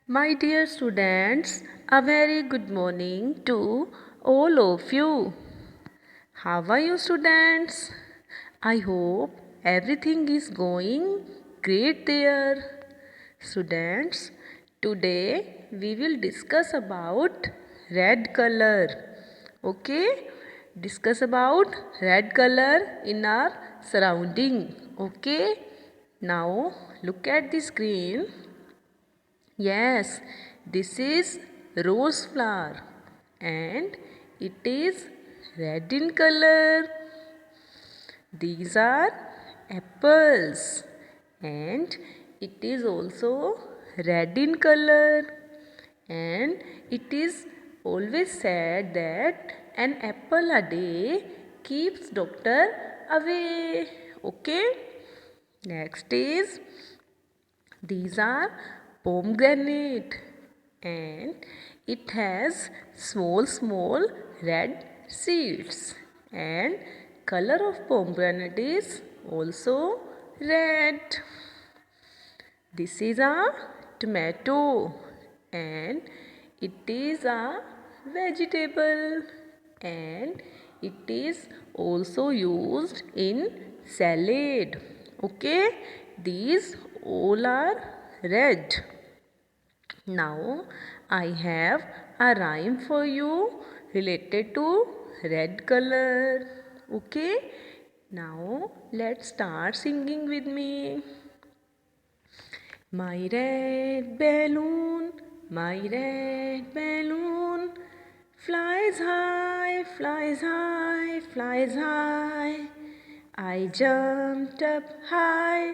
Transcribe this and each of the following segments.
My dear students, a very good morning to all of you. How are you, students? I hope everything is going great there. Students, today we will discuss about red color. Okay? Discuss about red color in our surrounding. Okay? Now look at the screen. Yes, this is rose flower and it is red in color. These are apples and it is also red in color, and it is always said that an apple a day keeps doctor away. Okay, next is these are pomegranate and it has small red seeds, and color of pomegranate is also red. This is a tomato and it is a vegetable, and it is also used in salad. Okay, these all are red. Now I have a rhyme for you related to red color. Okay, now let's start singing with me. My red balloon, my red balloon flies high, flies high, flies high. I jumped up high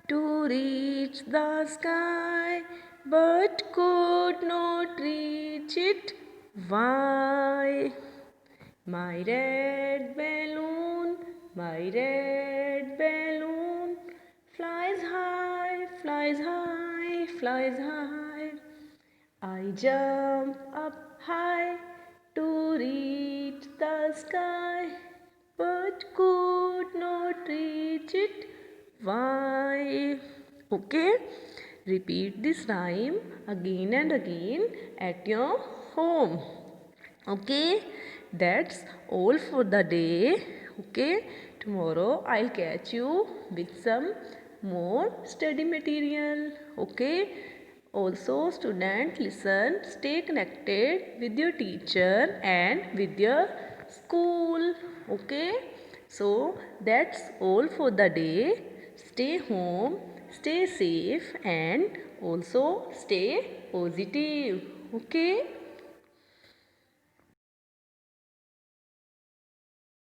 to reach the sky, but could not reach it. Why? My red balloon, my red balloon flies high, flies high, flies high. I jump up high to reach the sky, but could not reach it. Why? Okay, repeat this rhyme again and again at your home. Okay, that's all for the day. Okay, tomorrow I'll catch you with some more study material. Okay, also student, listen, stay connected with your teacher and with your school. Okay, so that's all for the day. Stay home, stay safe, and also stay positive. Okay.